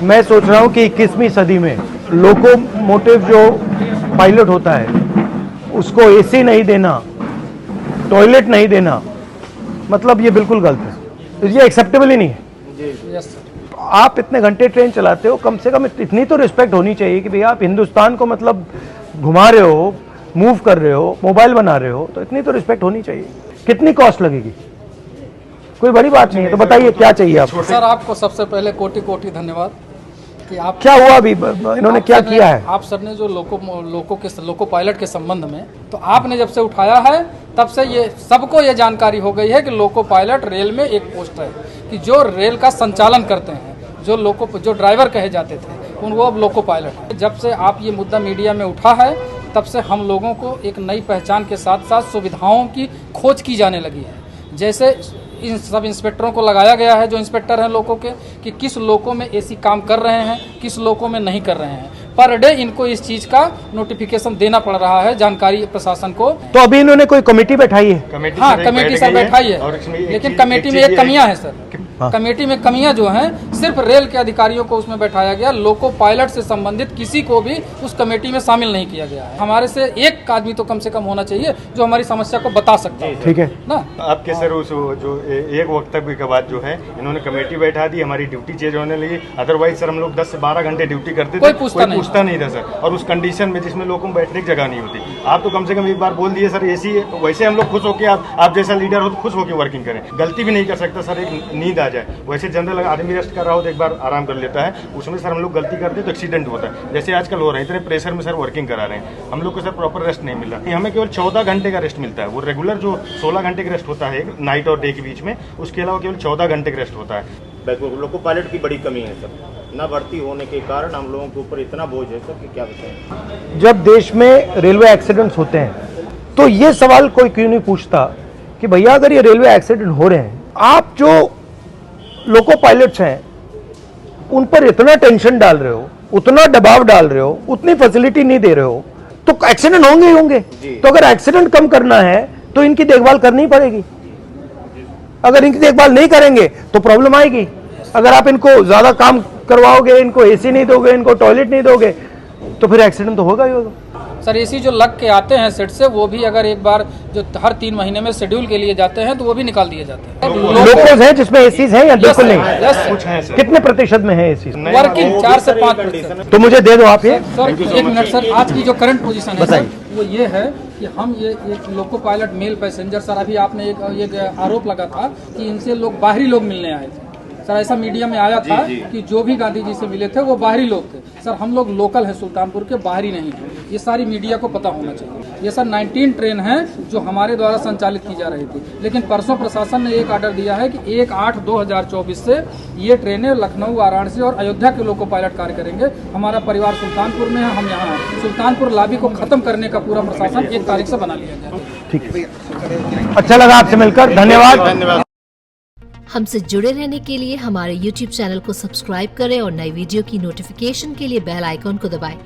मैं सोच रहा हूँ कि 21वीं सदी में लोकोमोटिव जो पायलट होता है उसको एसी नहीं देना, टॉयलेट नहीं देना, मतलब ये बिल्कुल गलत है, ये एक्सेप्टेबल ही नहीं है। आप इतने घंटे ट्रेन चलाते हो, कम से कम इतनी तो रिस्पेक्ट होनी चाहिए कि भैया आप हिंदुस्तान को मतलब घुमा रहे हो, मूव कर रहे हो, मोबाइल बना रहे हो, तो इतनी तो रिस्पेक्ट होनी चाहिए। कितनी कॉस्ट लगेगी? कोई बड़ी बात नहीं है, तो बताइए क्या चाहिए आपको? सर आपको सबसे पहले कोटि कोटि धन्यवाद कि आप क्या हुआ अभी, इन्होंने क्या किया है? आप सर ने जो लोको पायलट के संबंध में तो आपने जब से उठाया है तब से ये सबको ये जानकारी हो गई है कि लोको पायलट रेल में एक पोस्ट है कि जो रेल का संचालन करते हैं, जो ड्राइवर कहे जाते थे वो अब लोको पायलट है। जब से आप ये मुद्दा मीडिया में उठा है तब से हम लोगों को एक नई पहचान के साथ साथ सुविधाओं की खोज की जाने लगी है। जैसे इन सब इंस्पेक्टरों को लगाया गया है, जो इंस्पेक्टर हैं लोको के, कि किस लोको में एसी काम कर रहे हैं, किस लोको में नहीं कर रहे हैं। पर डे इनको इस चीज़ का नोटिफिकेशन देना पड़ रहा है, जानकारी प्रशासन को। तो अभी इन्होंने कोई कमेटी बैठाई है? हाँ, कमेटी सर बैठाई है, लेकिन कमेटी में एक कमियां है सर। कमेटी में कमियां जो हैं, सिर्फ रेल के अधिकारियों को उसमें बैठाया गया, लोको पायलट से संबंधित किसी को भी उस कमेटी में शामिल नहीं किया गया है। हमारे से एक आदमी तो कम से कम होना चाहिए जो हमारी समस्या को बता सकता है। ठीक है ना? आपके सर उस जो एक वक्तव्य के बाद जो है इन्होंने कमेटी बैठा दी, हमारी ड्यूटी चेंज होने लगी। अदरवाइज सर हम लोग 10 से 12 घंटे ड्यूटी करते थे, कोई पूछता नहीं था सर। और उस कंडीशन में जिसमें लोगों को बैठने की जगह नहीं होती, आप तो कम से कम एक बार बोल दिए सर एसी है, तो वैसे हम लोग खुश होकर आप जैसा लीडर हो तो खुश होकर वर्किंग करें। गलती भी नहीं कर सकता सर, एक नींद आ जाए। वैसे जनरल आदमी रेस्ट कर रहा हो तो एक बार आराम कर लेता है, उसमें सर हम लोग गलती करते हैं तो एक्सीडेंट होता है। जैसे आजकल हो रहा है, इतने प्रेशर में सर वर्किंग करा रहे हैं, हम लोग को सर प्रॉपर रेस्ट नहीं मिल रहा। हमें केवल 14 घंटे का रेस्ट मिलता है। वो रेगुलर जो 16 घंटे का रेस्ट होता है नाइट और डे के बीच में, उसके अलावा केवल 14 घंटे का रेस्ट होता है। लोको पायलट की बड़ी कमी है सर, न भर्ती होने के कारण हम लोगों के ऊपर इतना बोझ है सर कि क्या बताएं। जब देश में रेलवे एक्सीडेंट्स होते हैं तो ये सवाल कोई क्यों नहीं पूछता कि भैया अगर ये रेलवे एक्सीडेंट हो रहे हैं, आप जो लोको पायलट्स हैं उन पर इतना टेंशन डाल रहे हो, उतना दबाव डाल रहे हो, उतनी फैसिलिटी नहीं दे रहे हो, तो एक्सीडेंट होंगे ही होंगे। तो अगर एक्सीडेंट कम करना है तो इनकी देखभाल करनी पड़ेगी। अगर इनकी देखभाल नहीं करेंगे तो प्रॉब्लम आएगी। अगर आप इनको ज्यादा काम करवाओगे, इनको एसी नहीं दोगे, इनको टॉयलेट नहीं दोगे, तो फिर एक्सीडेंट तो होगा ही होगा। सर एसी जो लग के आते हैं सेट से, वो भी अगर एक बार जो हर 3 महीने में शेड्यूल के लिए जाते हैं तो वो भी निकाल दिए जाते हैं। लोकोज हैं जिसमें एसीज हैं या बिल्कुल नहीं? कुछ है सर। कितने प्रतिशत में है एसी? वर्किंग 4 से 5%। तो मुझे दे दो आप ये। सर 1 मिनट सर, आज की जो करंट पोजीशन है सर, वो ये है कि हम ये एक loco pilot mail passenger, sir अभी आपने एक आरोप लगा था कि इनसे लोग बाहरी लोग मिलने आए थे। सर ऐसा मीडिया में आया था कि जो भी गांधी जी से मिले थे वो बाहरी लोग थे। सर हम लोग लोकल हैं, सुल्तानपुर के, बाहरी नहीं हैं। ये सारी मीडिया को पता होना चाहिए। ये सर 19 ट्रेन हैं जो हमारे द्वारा संचालित की जा रही थी, लेकिन परसों प्रशासन ने एक ऑर्डर दिया है कि 1/8/2024 से ये ट्रेनें लखनऊ, वाराणसी और अयोध्या के लोको पायलट कार्य करेंगे। हमारा परिवार सुल्तानपुर में है, हम यहाँ हैं। सुल्तानपुर लॉबी को खत्म करने का पूरा प्रशासन 1 तारीख से बना लिया गया। ठीक है, अच्छा लगा आपसे मिलकर, धन्यवाद। हमसे जुड़े रहने के लिए हमारे YouTube चैनल को सब्सक्राइब करें और नई वीडियो की नोटिफिकेशन के लिए बेल आइकॉन को दबाएं।